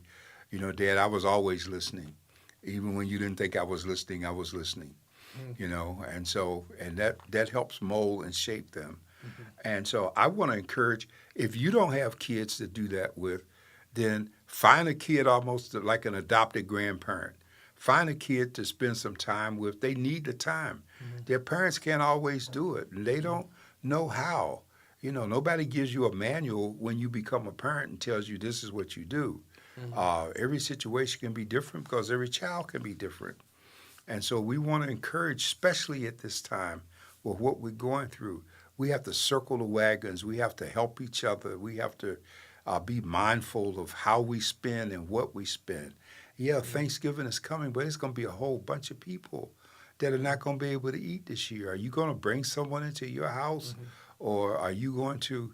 Dad, I was always listening. Even when you didn't think I was listening, I was listening. And that helps mold and shape them. And so I want to encourage, if you don't have kids to do that with, then find a kid almost like an adopted grandparent. Find a kid to spend some time with. They need the time. Mhm. Their parents can't always do it, and they Mhm. don't know how. Nobody gives you a manual when you become a parent and tells you this is what you do. Mhm. Every situation can be different because every child can be different. And so we want to encourage, especially at this time with what we're going through, we have to circle the wagons. We have to help each other. We have to be mindful of how we spend and what we spend. Yeah, Mhm. Thanksgiving is coming, but it's going to be a whole bunch of people that are not going to be able to eat this year. Are you going to bring someone into your house, Mhm. or are you going to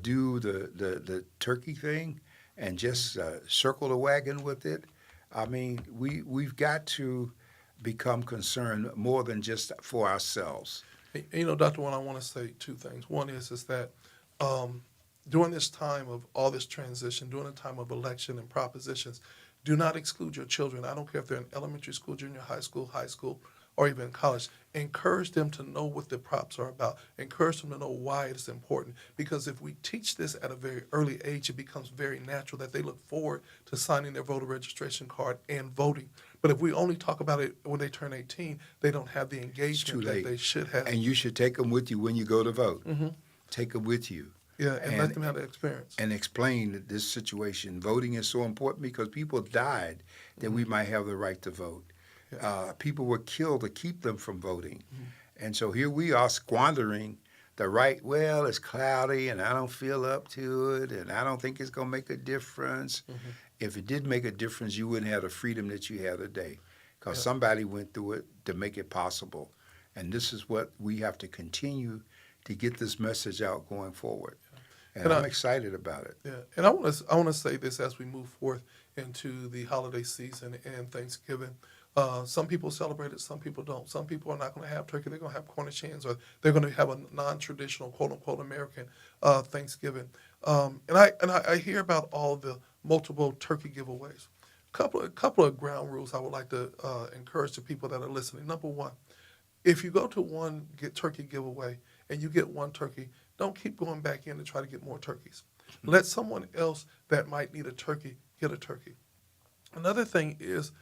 do the turkey thing and Mhm. just circle the wagon with it? I mean, we've got to become concerned more than just for ourselves. Dr. One, I want to say two things. One is that um, during this time of all this transition, during the time of election and propositions, do not exclude your children. I don't care if they're in elementary school, junior high school, or even college. Encourage them to know what the props are about. Encourage them to know why it's important. Because if we teach this at a very early age, it becomes very natural that they look forward to signing their voter registration card and voting. But if we only talk about it when they turn 18, they don't have the It's too engagement that late. they should have. And you should take them with you when you go to vote. Hmm. Take them with you Yeah, and let and them have the experience. and explain that this situation. Voting is so important because people died that Hmm. we might have the right to vote. Yeah. People were killed to keep them from voting. Hmm. And so here we are squandering the right. Well, it's cloudy and I don't feel up to it and I don't think it's going to make a difference. Hmm. If it did make a difference, you wouldn't have the freedom that you have today because Yeah. somebody went through it to make it possible. And this is what we have to continue to get this message out going forward. And And I'm I, excited about it. yeah, and I want to say this as we move forth into the holiday season and Thanksgiving. Some people celebrate it, some people don't. Some people are not going to have turkey; they're going to have Cornish hens, or they're going to have a non-traditional, quote unquote, American Thanksgiving. And I hear about all the multiple turkey giveaways. Couple of ground rules I would like to encourage the people that are listening. Number one, if you go to one get turkey giveaway and you get one turkey, don't keep going back in to try to get more turkeys. Let someone else that might need a turkey get a turkey. Another thing is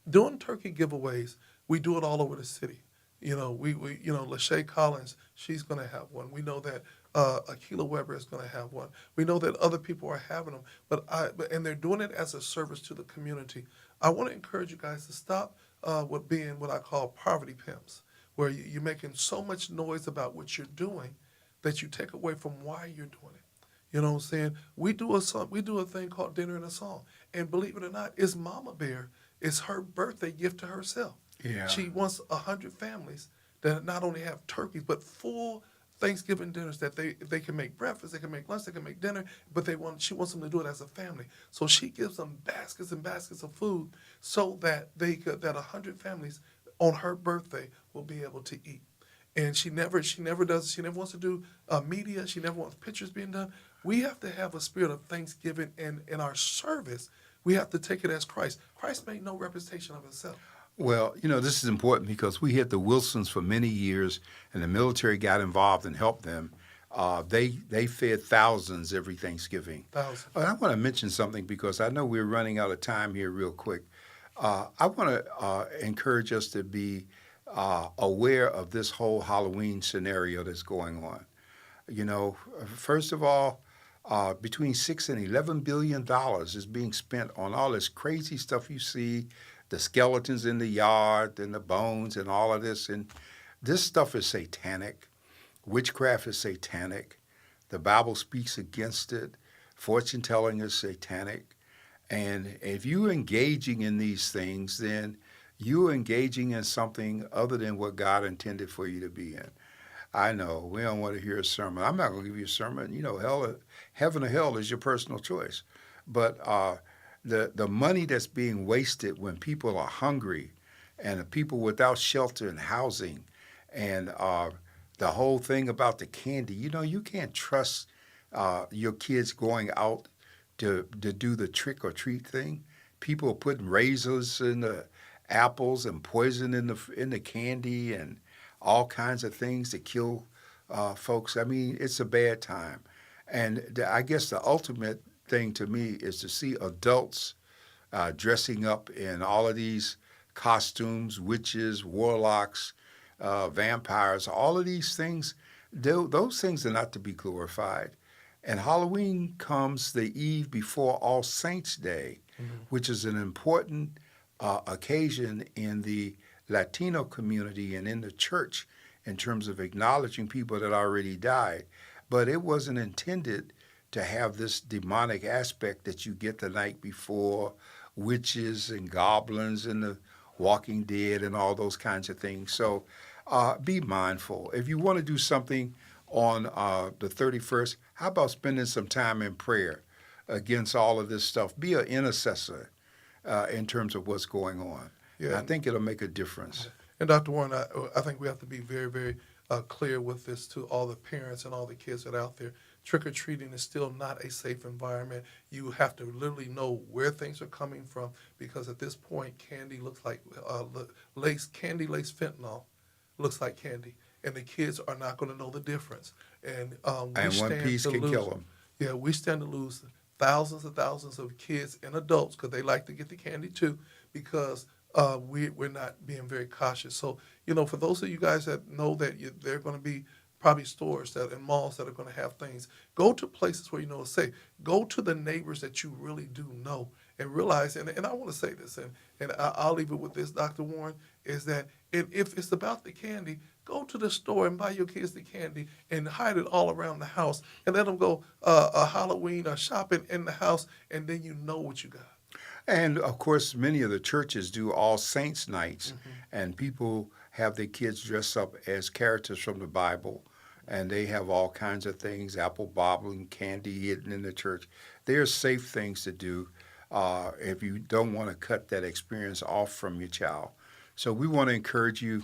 doing turkey giveaways. We do it all over the city. Lachey Collins, she's going to have one. We know that Akila Weber is going to have one. We know that other people are having them, and they're doing it as a service to the community. I want to encourage you guys to stop with being what I call poverty pimps, where you're making so much noise about what you're doing that you take away from why you're doing it. You know what I'm saying? We do a thing called dinner and a song, and believe it or not, it's Mama Bear. It's her birthday gift to herself. Yeah. She wants 100 families that not only have turkeys but full Thanksgiving dinners that they can make breakfast, they can make lunch, they can make dinner, but she wants them to do it as a family. So she gives them baskets and baskets of food so that 100 families on her birthday will be able to eat. And she never wants to do media. She never wants pictures being done. We have to have a spirit of thanksgiving, and in our service, we have to take it as Christ. Christ made no representation of himself. Well, this is important because we had the Wilsons for many years, and the military got involved and helped them. They fed thousands every Thanksgiving. Thousands. I want to mention something because I know we're running out of time here real quick. I want to encourage us to be aware of this whole Halloween scenario that's going on. First of all, between $6 and $11 billion is being spent on all this crazy stuff you see, the skeletons in the yard and the bones and all of this. And this stuff is satanic. Witchcraft is satanic. The Bible speaks against it. Fortune telling is satanic. And if you're engaging in these things, then you're engaging in something other than what God intended for you to be in. I know we don't want to hear a sermon. I'm not going to give you a sermon. Heaven or hell is your personal choice. But the money that's being wasted when people are hungry, and the people without shelter and housing, and the whole thing about the candy. You can't trust your kids going out to do the trick or treat thing. People are putting razors in the apples and poison in the candy and all kinds of things that kill folks. I mean, it's a bad time. And I guess the ultimate thing to me is to see adults dressing up in all of these costumes, witches, warlocks, vampires, all of these things. Those things are not to be glorified. And Halloween comes the eve before All Saints' Day, which is an important occasion in the Latino community and in the church in terms of acknowledging people that already died. But it wasn't intended to have this demonic aspect that you get the night before, witches and goblins and the Walking Dead and all those kinds of things. So be mindful. If you want to do something on the 31st, how about spending some time in prayer against all of this stuff? Be an intercessor in terms of what's going on. And I think it'll make a difference. And Dr. Warren, I think we have to be very, very clear with this to all the parents and all the kids that are out there. Trick-or-treating is still not a safe environment. You have to literally know where things are coming from, because at this point, candy looks like candy laced fentanyl looks like candy, and the kids are not going to know the difference. And one piece can kill them. Yeah, we stand to lose thousands and thousands of kids and adults, because they like to get the candy too, because we're not being very cautious. So, for those of you guys that know that there are going to be probably stores and malls that are going to have things, go to places where you know it's safe. Go to the neighbors that you really do know and realize, and I want to say this, and I'll leave it with this, Dr. Warren, is that if it's about the candy, go to the store and buy your kids the candy and hide it all around the house and let them go a Halloween or shopping in the house, and then you know what you got. And of course, many of the churches do All Saints nights, and people have their kids dress up as characters from the Bible, and they have all kinds of things, apple bobbling, candy hidden in the church. They're safe things to do if you don't want to cut that experience off from your child. So we want to encourage you.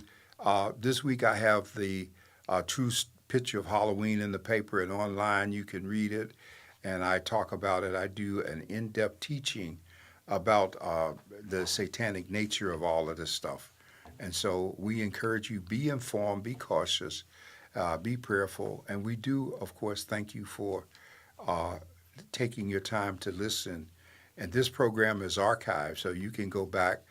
This week I have the true picture of Halloween in the paper and online. You can read it, and I talk about it. I do an in-depth teaching about the satanic nature of all of this stuff. And so we encourage you, be informed, be cautious, be prayerful. And we do, of course, thank you for taking your time to listen. And this program is archived, so you can go back.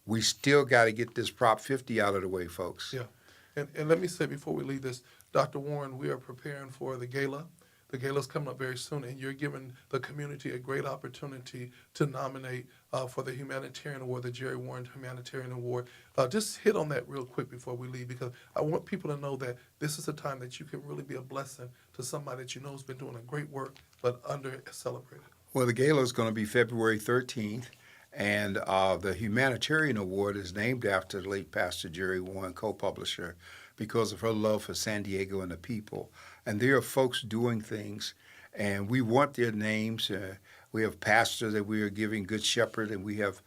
We still got to get this Prop 50 out of the way, folks. Yeah. And let me say before we leave this, Dr. Warren, we are preparing for the gala. The gala's coming up very soon, and you're giving the community a great opportunity to nominate for the Humanitarian Award, the Jerry Warren Humanitarian Award. Just hit on that real quick before we leave, because I want people to know that this is a time that you can really be a blessing to somebody that you know has been doing a great work, but under-celebrated. Well, the gala is going to be February 13th, and the Humanitarian Award is named after the late Pastor Jerry Warren, co-publisher, because of her love for San Diego and the people. And there are folks doing things, and we want their names. We have pastors that we are giving Good Shepherd, and we have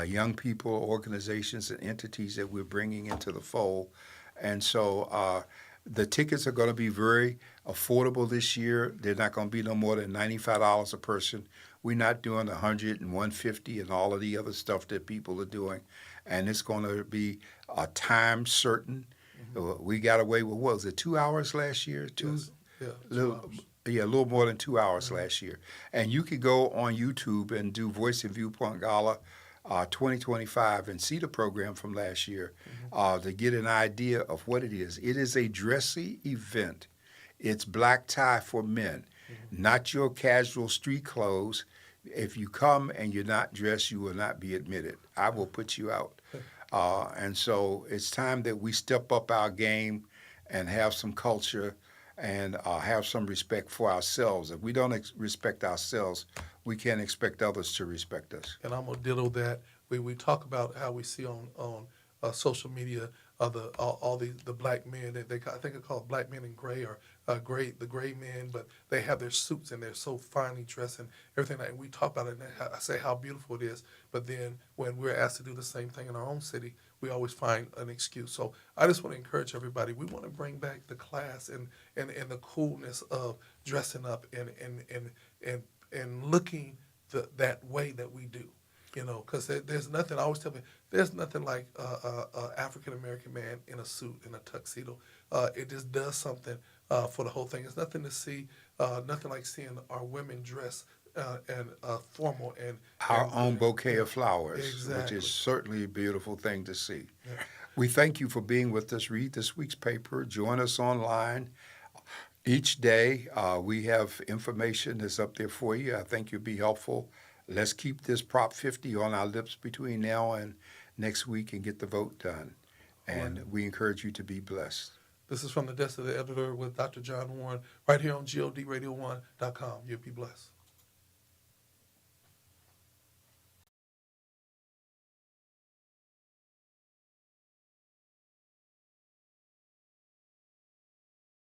young people, organizations, and entities that we're bringing into the fold. And so the tickets are going to be very affordable this year. They're not going to be no more than $95 a person. We're not doing $100 and $150 and all of the other stuff that people are doing. And it's going to be a time certain. We got away with, what was it, 2 hours last year? Yes. Yeah, A little more than 2 hours last year. And you could go on YouTube and do Voice and Viewpoint Gala 2025 and see the program from last year to get an idea of what it is. It is a dressy event. It's black tie for men, not your casual street clothes. If you come and you're not dressed, you will not be admitted. I will put you out. And so it's time that we step up our game and have some culture and have some respect for ourselves. If we don't respect ourselves, we can't expect others to respect us. And I'm going to ditto that. We talk about how we see on social media all the black men that I think it's called black men in gray, or the gray men, but they have their suits and they're so finely dressed and everything. And we talk about it, and I say how beautiful it is. But then when we're asked to do the same thing in our own city, we always find an excuse. So I just want to encourage everybody. We want to bring back the class and the coolness of dressing up and looking that way that we do. You know, because there's nothing. I always tell me there's nothing like a African American man in a suit in a tuxedo. It just does something for the whole thing. It's nothing to see. Nothing like seeing our women dressed and formal Our and own bouquet of flowers, which is exactly. certainly a beautiful thing to see. Yeah. We thank you for being with us. Read this week's paper. Join us online each day. We have information that's up there for you. I think you'll be helpful. Let's keep this Prop 50 on our lips between now and next week and get the vote done. All right. And we encourage you to be blessed. This is from the desk of the editor with Dr. John Warren right here on GODradio1.com. You'll be blessed.